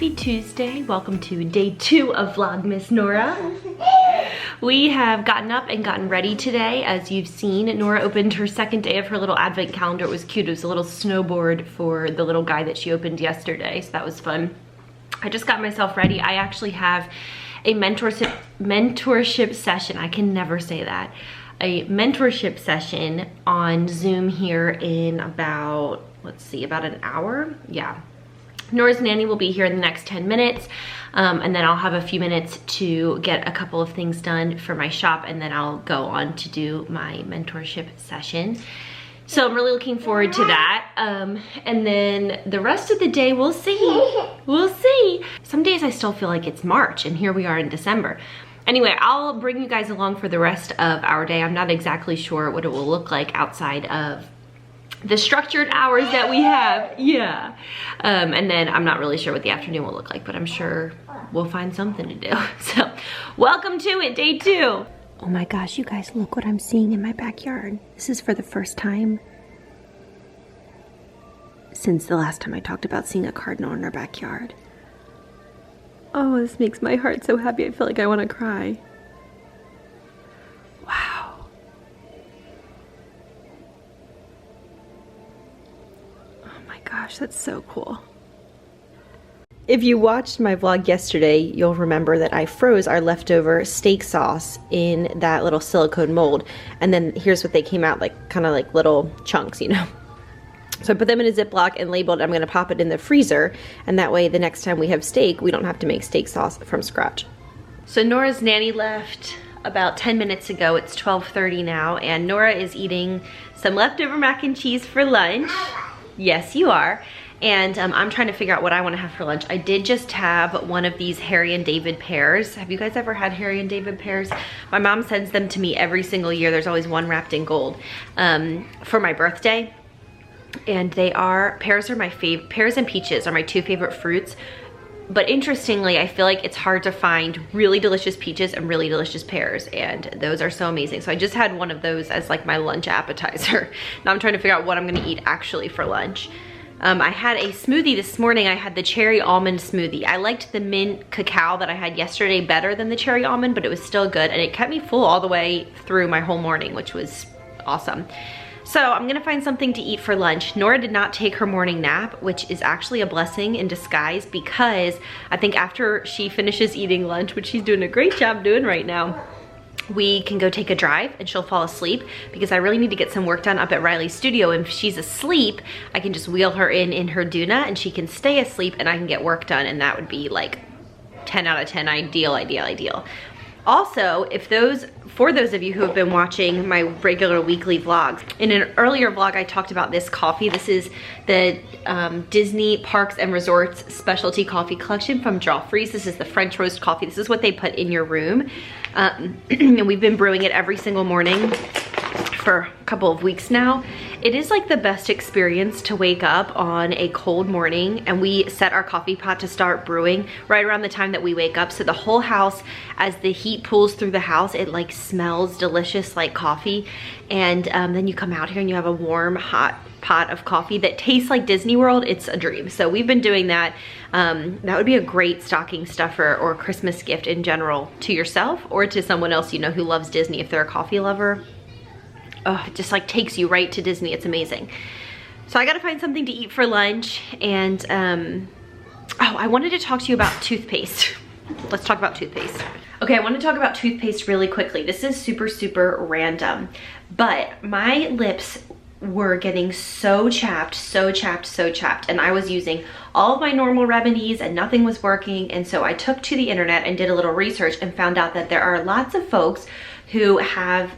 Happy Tuesday. Welcome to day 2 of Vlogmas, Nora. We have gotten up and gotten ready today. As you've seen, Nora opened her second day of her little advent calendar. It was cute. It was a little snowboard for the little guy that she opened yesterday, so that was fun. I just got myself ready. I actually have a mentorship session. I can never say that. A mentorship session on Zoom here in about, let's see, about an hour? Yeah. Nora's nanny will be here in the next 10 minutes, and then I'll have a few minutes to get a couple of things done for my shop, and then I'll go on to do my mentorship session. So I'm really looking forward to that. And then the rest of the day, we'll see. We'll see. Some days I still feel like it's March, and here we are in December. Anyway, I'll bring you guys along for the rest of our day. I'm not exactly sure what it will look like outside of the structured hours that we have. Yeah. And then I'm not really sure what the afternoon will look like, but I'm sure we'll find something to do. So welcome to it, day 2. Oh my gosh, you guys, look what I'm seeing in my backyard. This is for the first time since the last time I talked about seeing a cardinal in our backyard. Oh, this makes my heart so happy. I feel like I want to cry. Wow. Oh my gosh, that's so cool. If you watched my vlog yesterday, you'll remember that I froze our leftover steak sauce in that little silicone mold. And then here's what they came out like, kind of like little chunks, you know. So I put them in a Ziploc and labeled, I'm gonna pop it in the freezer, and that way the next time we have steak, we don't have to make steak sauce from scratch. So Nora's nanny left about 10 minutes ago. It's 12:30 now, and Nora is eating some leftover mac and cheese for lunch. Yes, you are. And I'm trying to figure out what I wanna have for lunch. I did just have one of these Harry and David pears. Have you guys ever had Harry and David pears? My mom sends them to me every single year. There's always one wrapped in gold for my birthday. And pears are my favorite. Pears and peaches are my 2 favorite fruits. But interestingly, I feel like it's hard to find really delicious peaches and really delicious pears, and those are so amazing. So I just had one of those as like my lunch appetizer. Now I'm trying to figure out what I'm gonna eat actually for lunch. I had a smoothie this morning. I had the cherry almond smoothie. I liked the mint cacao that I had yesterday better than the cherry almond, but it was still good, and it kept me full all the way through my whole morning, which was awesome. So I'm gonna find something to eat for lunch. Nora did not take her morning nap, which is actually a blessing in disguise, because I think after she finishes eating lunch, which she's doing a great job doing right now, we can go take a drive and she'll fall asleep, because I really need to get some work done up at Riley's studio. And if she's asleep, I can just wheel her in her Doona and she can stay asleep and I can get work done, and that would be like 10 out of 10, ideal, ideal, ideal. Also, for those of you who have been watching my regular weekly vlogs, in an earlier vlog I talked about this coffee. This is the Disney Parks and Resorts specialty coffee collection from Joffrey's. This is the French roast coffee. This is what they put in your room. And we've been brewing it every single morning for a couple of weeks now. It is like the best experience to wake up on a cold morning, and we set our coffee pot to start brewing right around the time that we wake up. So the whole house, as the heat pulls through the house, it like smells delicious like coffee. And then you come out here and you have a warm, hot pot of coffee that tastes like Disney World. It's a dream. So we've been doing that. That would be a great stocking stuffer or Christmas gift in general, to yourself or to someone else you know who loves Disney if they're a coffee lover. Oh, it just like takes you right to Disney. It's amazing. So I gotta find something to eat for lunch, and oh, I wanted to talk to you about toothpaste. Let's talk about toothpaste. Okay, I want to talk about toothpaste really quickly. This is super, super random, but my lips were getting so chapped, and I was using all of my normal remedies and nothing was working. And so I took to the internet and did a little research and found out that there are lots of folks who have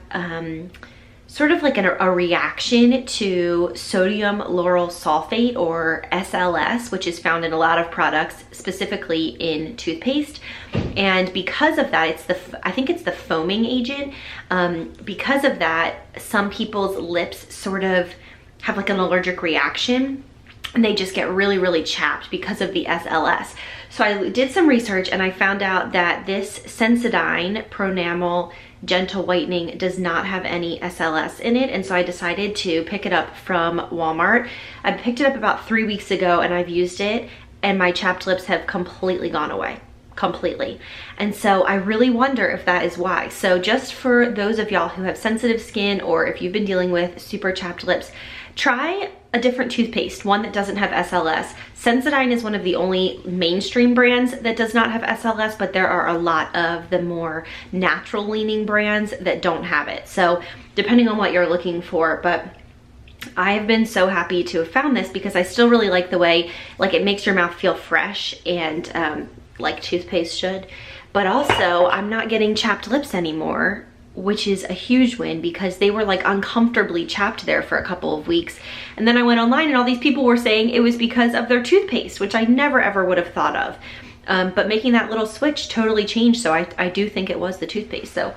sort of like a reaction to sodium lauryl sulfate, or SLS, which is found in a lot of products, specifically in toothpaste. And because of that, I think it's the foaming agent. Because of that, some people's lips sort of have like an allergic reaction, and they just get really, really chapped because of the SLS. So I did some research and I found out that this Sensodyne Pronamel Gentle Whitening does not have any SLS in it, and so I decided to pick it up from Walmart. I picked it up about 3 weeks ago and I've used it and my chapped lips have completely gone away. Completely. And so I really wonder if that is why. So just for those of y'all who have sensitive skin, or if you've been dealing with super chapped lips, try a different toothpaste, one that doesn't have SLS. Sensodyne is one of the only mainstream brands that does not have SLS, but there are a lot of the more natural leaning brands that don't have it. So depending on what you're looking for, but I have been so happy to have found this because I still really like the way, like, it makes your mouth feel fresh and like toothpaste should. But also, I'm not getting chapped lips anymore, which is a huge win because they were like uncomfortably chapped there for a couple of weeks. And then I went online and all these people were saying it was because of their toothpaste, which I never ever would have thought of. But making that little switch totally changed. So I do think it was the toothpaste. So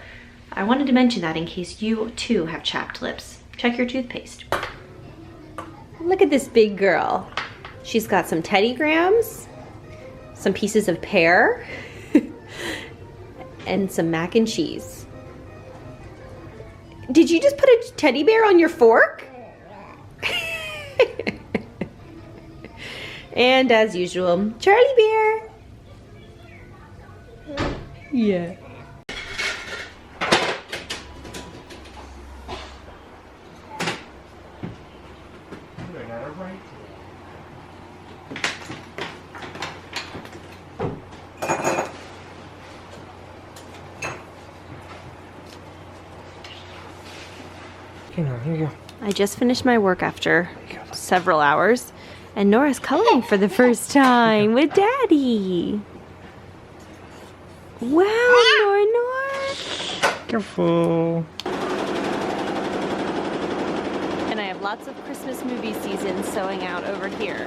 I wanted to mention that in case you too have chapped lips. Check your toothpaste. Look at this big girl. She's got some Teddy Grahams, some pieces of pear, and some mac and cheese. Did you just put a teddy bear on your fork? And as usual, Charlie Bear. Yeah. Here you go. I just finished my work after several hours, and Nora's coloring for the first time with Daddy. Wow, Nora. Careful. And I have lots of Christmas movie season sewing out over here.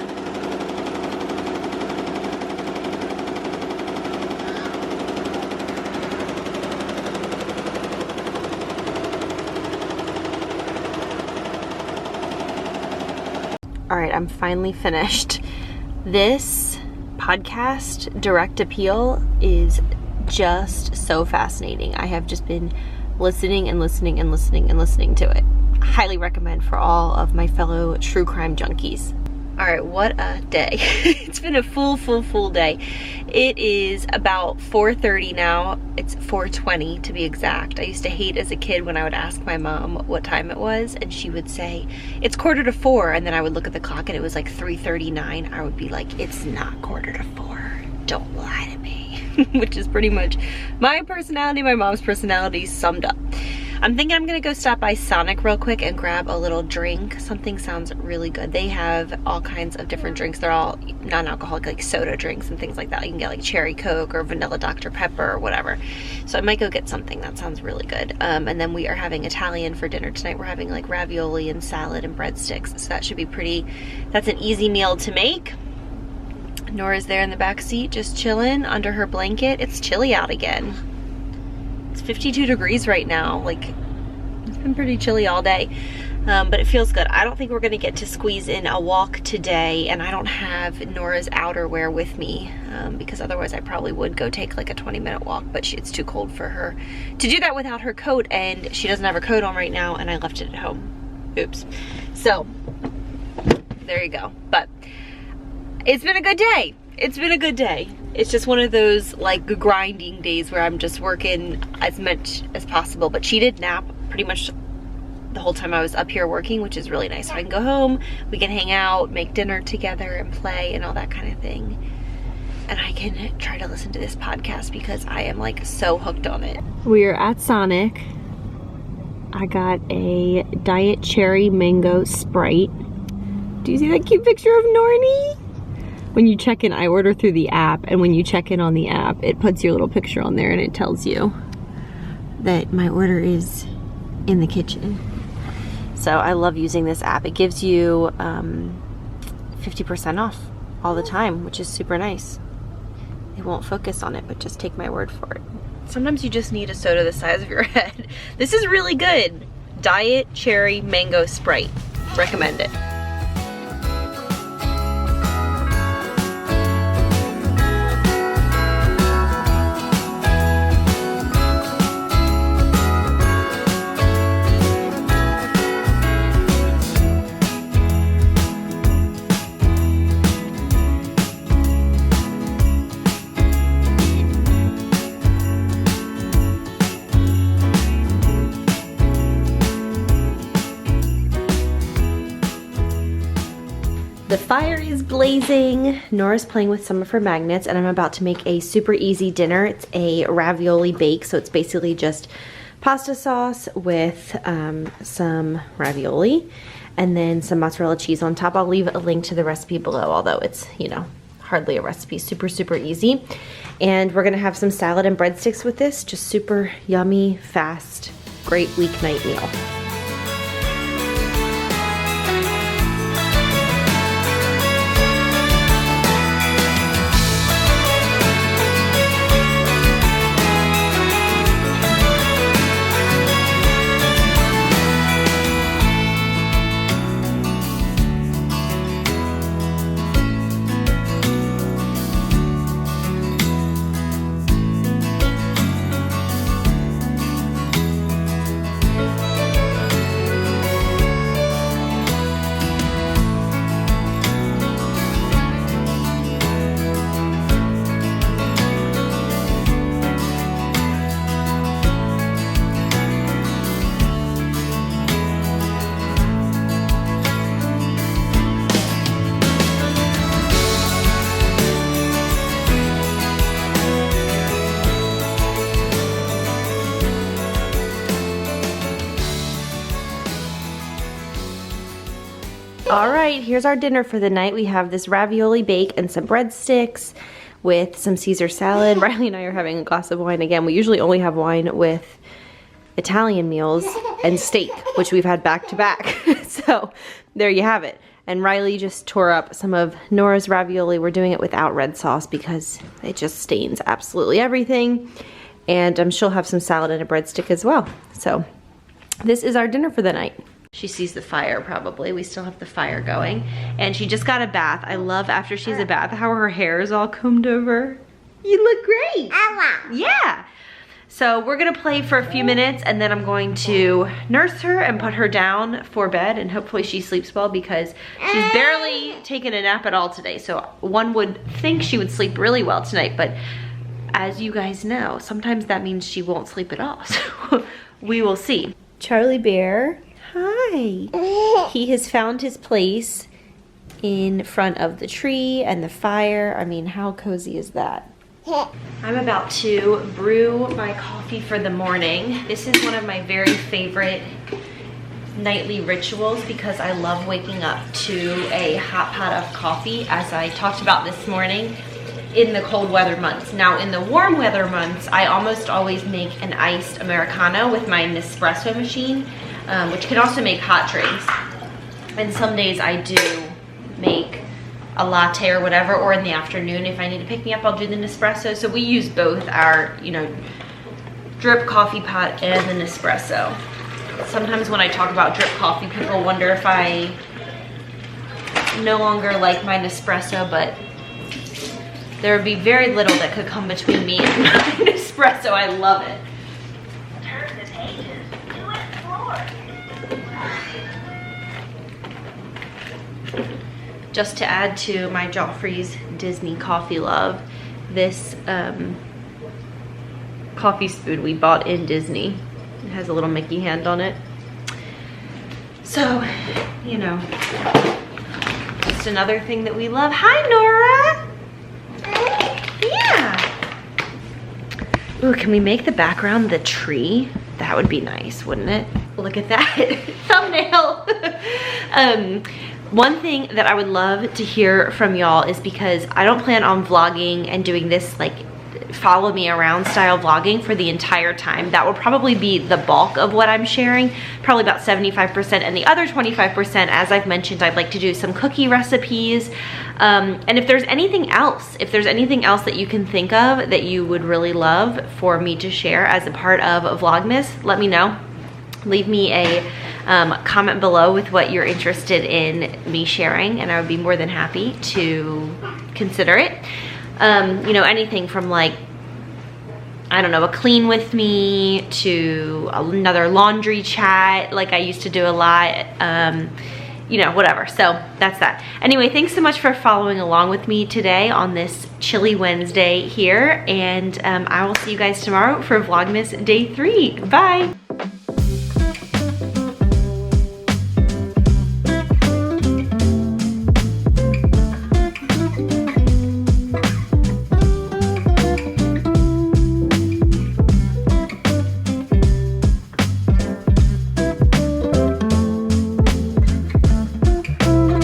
All right, I'm finally finished. This podcast, Direct Appeal, is just so fascinating. I have just been listening and listening and listening and listening to it. Highly recommend for all of my fellow true crime junkies. All right, what a day. It's been a full day. It is about 4:30 now. It's 4:20 to be exact. I used to hate as a kid when I would ask my mom what time it was, and she would say, it's 3:45, and then I would look at the clock and it was like 3:39. I would be like, it's not 3:45. Don't lie to me. Which is pretty much my personality, my mom's personality summed up. I'm thinking I'm gonna go stop by Sonic real quick and grab a little drink. Something sounds really good. They have all kinds of different drinks. They're all non-alcoholic, like soda drinks and things like that. You can get like cherry Coke or vanilla Dr. Pepper or whatever. So I might go get something. That sounds really good. And then we are having Italian for dinner tonight. We're having like ravioli and salad and breadsticks. So that should be pretty, that's an easy meal to make. Nora's there in the back seat just chilling under her blanket. It's chilly out again. It's 52 degrees right now. Like, it's been pretty chilly all day, but it feels good. I don't think we're gonna get to squeeze in a walk today, and I don't have Nora's outerwear with me because otherwise I probably would go take like a 20-minute walk, but it's too cold for her to do that without her coat, and she doesn't have her coat on right now, and I left it at home. Oops. So, there you go. But it's been a good day. It's been a good day. It's just one of those like grinding days where I'm just working as much as possible. But she did nap pretty much the whole time I was up here working, which is really nice. So I can go home, we can hang out, make dinner together and play and all that kind of thing. And I can try to listen to this podcast because I am like so hooked on it. We are at Sonic. I got a Diet Cherry Mango Sprite. Do you see that cute picture of Nornie? When you check in, I order through the app, and when you check in on the app, it puts your little picture on there and it tells you that my order is in the kitchen. So I love using this app. It gives you 50% off all the time, which is super nice. It won't focus on it, but just take my word for it. Sometimes you just need a soda the size of your head. This is really good. Diet Cherry Mango Sprite. Recommend it. The fire is blazing. Nora's playing with some of her magnets, and I'm about to make a super easy dinner. It's a ravioli bake, so it's basically just pasta sauce with some ravioli and then some mozzarella cheese on top. I'll leave a link to the recipe below, although it's, you know, hardly a recipe. Super, super easy. And we're gonna have some salad and breadsticks with this. Just super yummy, fast, great weeknight meal. All right, here's our dinner for the night. We have this ravioli bake and some breadsticks with some Caesar salad. Riley and I are having a glass of wine again. We usually only have wine with Italian meals and steak, which we've had back to back. So there you have it. And Riley just tore up some of Nora's ravioli. We're doing it without red sauce because it just stains absolutely everything. And she'll have some salad and a breadstick as well. So this is our dinner for the night. She sees the fire probably. We still have the fire going. And she just got a bath. I love after she's a bath how her hair is all combed over. You look great. Yeah. So we're gonna play for a few minutes and then I'm going to nurse her and put her down for bed and hopefully she sleeps well because she's barely taken a nap at all today. So one would think she would sleep really well tonight, but as you guys know, sometimes that means she won't sleep at all. So we will see. Charlie Bear. Hi. He has found his place in front of the tree and the fire. I mean, how cozy is that? I'm about to brew my coffee for the morning. This is one of my very favorite nightly rituals because I love waking up to a hot pot of coffee, as I talked about this morning, in the cold weather months. Now in the warm weather months, I almost always make an iced Americano with my Nespresso machine, which can also make hot drinks. And some days I do make a latte or whatever, or in the afternoon if I need to pick me up, I'll do the Nespresso. So we use both our, you know, drip coffee pot and the Nespresso. Sometimes when I talk about drip coffee, people wonder if I no longer like my Nespresso, but there would be very little that could come between me and my Nespresso. I love it. Turn the pages to explore. Just to add to my Joffrey's Disney coffee love, this coffee spoon we bought in Disney. It has a little Mickey hand on it. So, you know, just another thing that we love. Hi, Nora. Yeah. Ooh, can we make the background the tree? That would be nice, wouldn't it? Look at that thumbnail. One thing that I would love to hear from y'all is, because I don't plan on vlogging and doing this like follow me around style vlogging for the entire time. That will probably be the bulk of what I'm sharing, probably about 75%, and the other 25%, as I've mentioned, I'd like to do some cookie recipes. And if there's anything else, that you can think of that you would really love for me to share as a part of Vlogmas, let me know. Leave me a comment below with what you're interested in me sharing, and I would be more than happy to consider it. You know, anything from like, I don't know, a clean with me to another laundry chat like I used to do a lot, you know, whatever. So that's that. Anyway, thanks so much for following along with me today on this chilly Wednesday here, and I will see you guys tomorrow for Vlogmas Day 3. Bye.